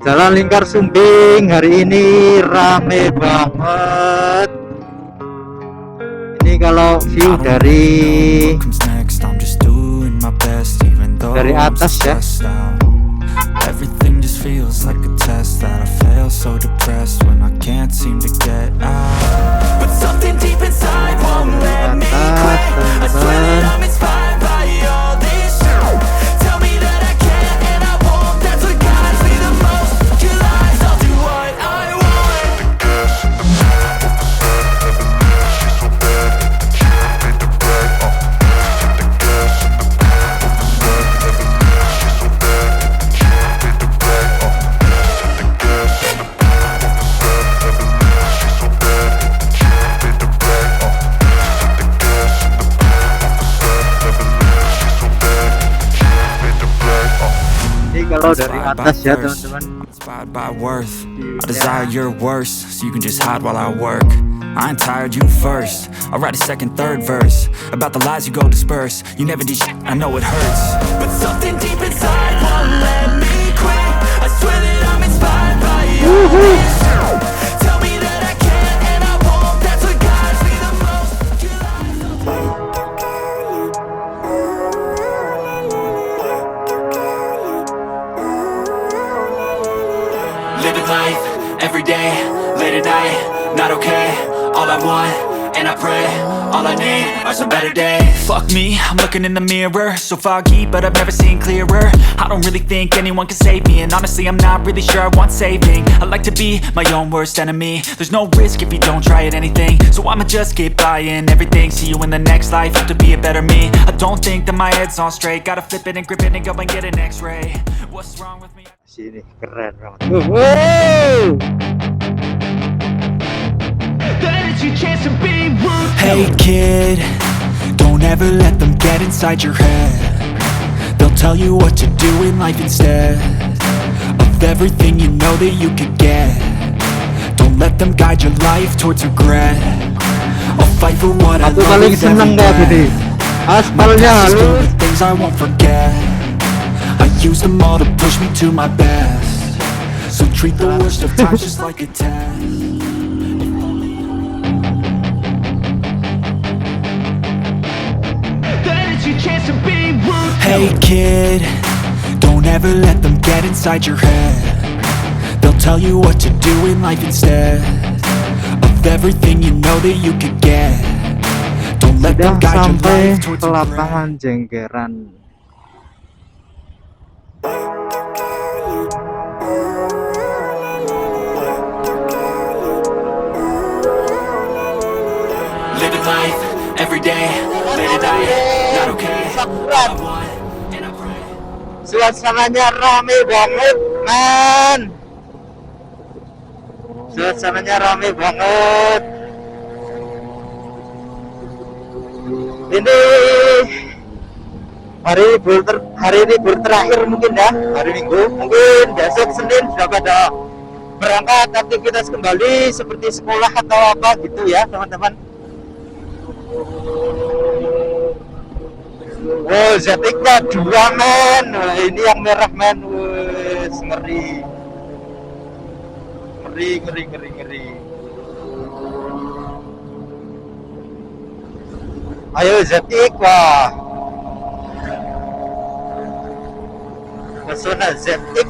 Jalan Lingkar Sumbing hari ini rame banget. Ini kalau view dari atas ya. Everything just feels like a test that I fail, so depressed when I can't seem to get out. But something deep inside won't let me quit. I swear that I'm inspired by all this shit. Tell me that I can't and I won't. That's what guides me the most. Your lies, I'll do what I want. Kalau dari atas ya teman-teman. Inspired by worth, I desire your worst, so you can just hide while I work. I ain't tired, you first. I'll write a second, third verse about the lies you go disperse. You never did shit, I know it hurts, but something deep inside won't let me quit. I swear that I'm inspired by all this shit. Tell me that I can't and I won't. That's what guides me the most. Your lies, I'll do. Living life, every day, late at night, not okay. All I want, and I pray, all I need are some better days. Fuck me, I'm looking in the mirror, so foggy, but I've never seen clearer. I don't really think anyone can save me, and honestly I'm not really sure I want saving. I like to be my own worst enemy. There's no risk if you don't try at anything, so I'ma just keep buying everything. See you in the next life, have to be a better me. I don't think that my head's on straight. Gotta flip it and grip it and go and get an x-ray. What's wrong with me? Sini keren banget. Wow. Hey kid, don't ever let them get inside your head. They'll tell you what to do in life instead of everything you know that you could get. Don't let them guide your life towards regret. I'll fight for what I love with every breath. Aspalnya halus. Things I won't forget. I use them all to push me to my best. So treat the worst of times just like a test. Hey kid, don't ever let them get inside your head. They'll tell you what to do in life instead of everything you know that you could get. Don't let them guide your life towards ke lapangan Jengkeran. Living life, every day, late at night, not okay. Suasananya rame banget, man. Suasananya rame banget. Ini hari libur terakhir mungkin ya, hari Minggu. Mungkin besok Senin sudah pada berangkat aktivitas kembali seperti sekolah atau apa gitu ya, teman-teman. Oh, Zetiknya 2 men. Ini yang merah men. Wes, ngeri. Ngeri. Ayo Zetik, wah. Pesona Zetik.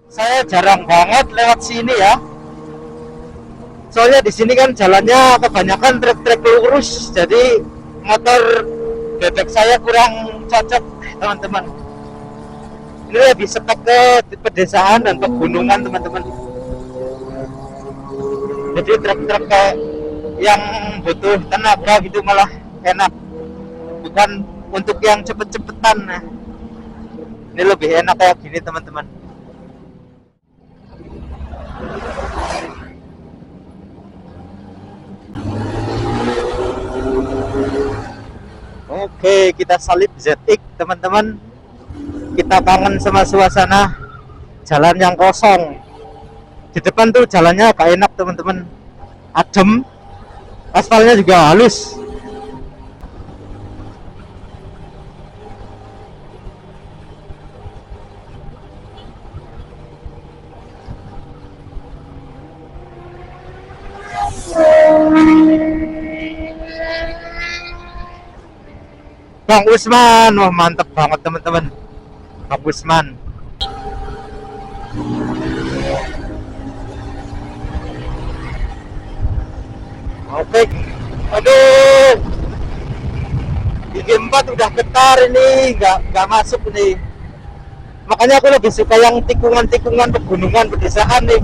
Saya jarang banget lewat sini ya. Soalnya di sini kan jalannya kebanyakan trek-trek lurus, jadi motor bebek saya kurang cocok, teman-teman. Ini lebih spek ke pedesaan dan pegunungan, teman-teman. Jadi trek-trek kayak yang butuh tenaga gitu malah enak, bukan untuk yang cepet-cepetan. Nah, ini lebih enak kayak gini, teman-teman. Oke, kita salib ZX, teman-teman. Kita kangen sama suasana jalan yang kosong. Di depan tuh jalannya agak enak, teman-teman. Adem. Aspalnya juga halus. Bang Usman, wah mantep banget teman-teman. Bang Usman. Oke, aduh, gigi 4 udah getar ini, nggak masuk nih. Makanya aku lebih suka yang tikungan-tikungan pegunungan pedesaan nih.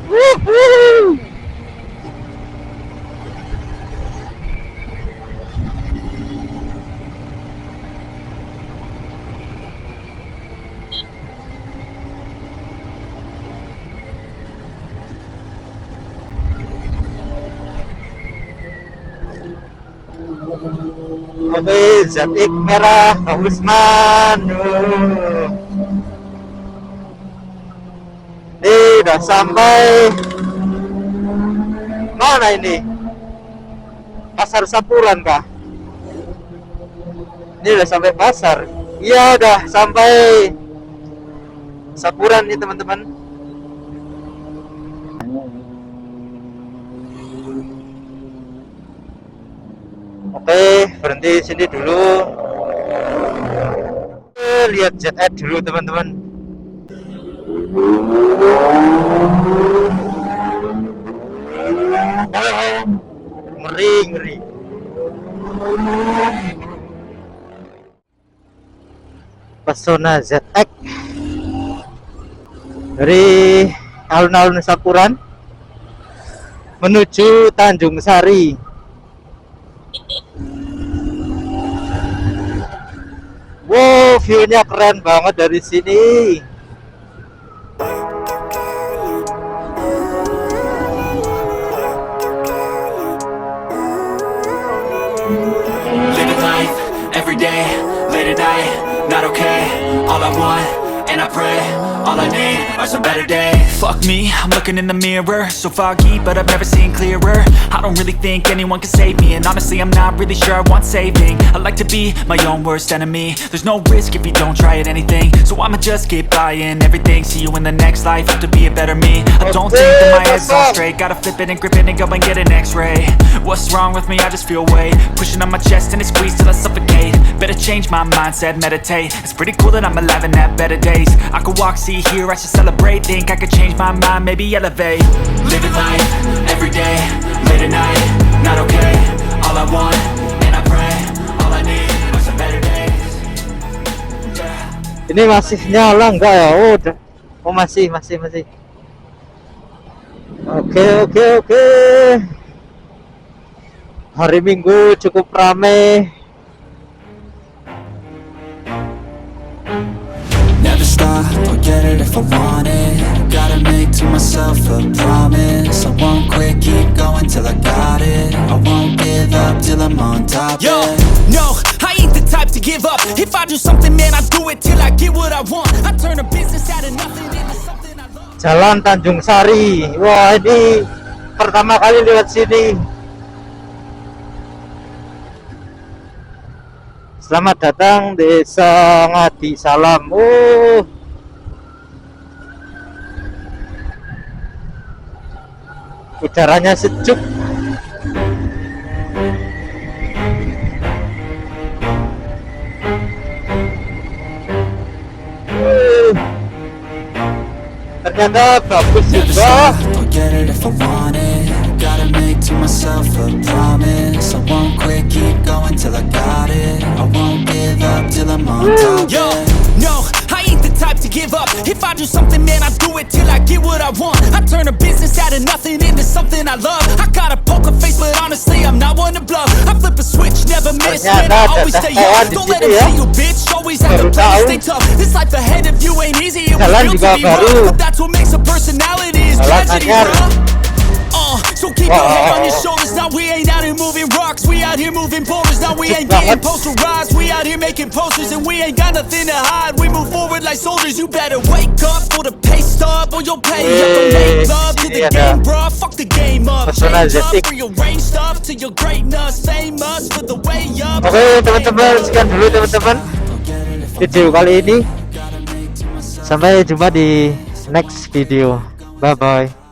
Wuhu. Oke, ZX merah, Bang Usman. Udah sampai mana ini? Pasar Sapuran kah? Ini udah sampai pasar. Iya, udah sampai Sapuran nih teman-teman. Oke, berhenti sini dulu. Lihat ZX dulu teman-teman. Ngeri. Pesona ZX dari alun-alun Sapuran menuju Tanjung Sari. Wow, view-nya keren banget dari sini. Living life, every day, late at night, not okay. All I want, and I pray, all I need are some better days. Fuck me, I'm looking in the mirror, so foggy, but I've never seen clearer. I don't really think anyone can save me, and honestly I'm not really sure I want saving. I like to be my own worst enemy. There's no risk if you don't try at anything, so I'ma just keep buying everything. See you in the next life, have to be a better me. I don't think that my head's on straight, gotta flip it and grip it and go and get an x-ray. What's wrong with me? I just feel weight pushing on my chest and it squeezes till I suffocate. Better change my mindset, meditate. It's pretty cool that I'm alive and have better days. I could walk, see, hear, I should celebrate. Think I could change my mind, maybe elevate. Living life, every day, late at night, not okay. All I want, and I pray, all I need are some better days. Yeah. Ini masih nyala enggak ya? Oh, udah. Oh, masih. Oke. Hari Minggu cukup ramai. Never stop, I'll get it if I want it. Gotta make to myself a promise. I won't quit, keep going till I got it. I won't give up till I'm on top. Yo, no, I ain't the type to give up. If I do something, man, I do it till I get what I want. I turn a business out of nothing into something I love. Jalan Tanjung Sari. Wah, ini pertama kali lewat sini. Selamat datang Desa Ngadi Salam. Oh, udaranya sejuk. Ternyata bagus juga. I'll get it if I want it. Gotta make to myself a promise. I won't quit, keep going till I got it. I won't give up till I'm on top. Yo, no, I ain't the type to give up. If I do something, man, I do it till I get what I want. I turn a business out of nothing into something I love. I got a poker face, but honestly, I'm not one to bluff. I flip a switch, never miss, man, I always stay up. Don't let them see you, bitch, always have to play to stay tough. This life ahead of you ain't easy, it was built to be rough. But that's what makes a personality is tragedy, bro. So keep your head on your shoulders. Now we ain't out here moving rocks, we out here moving boulders. Now we ain't getting posterized, we out here making posters. And we ain't got nothing to hide, we move forward like soldiers. You better wake up for the pay stub, or you'll pay up to make love to the game, bruh. Fuck the game up, change up, rearrange stuff till you're greatness, famous for the way up. Oke teman-teman, sekian dulu teman-teman video kali ini. Sampai jumpa di next video. Bye bye.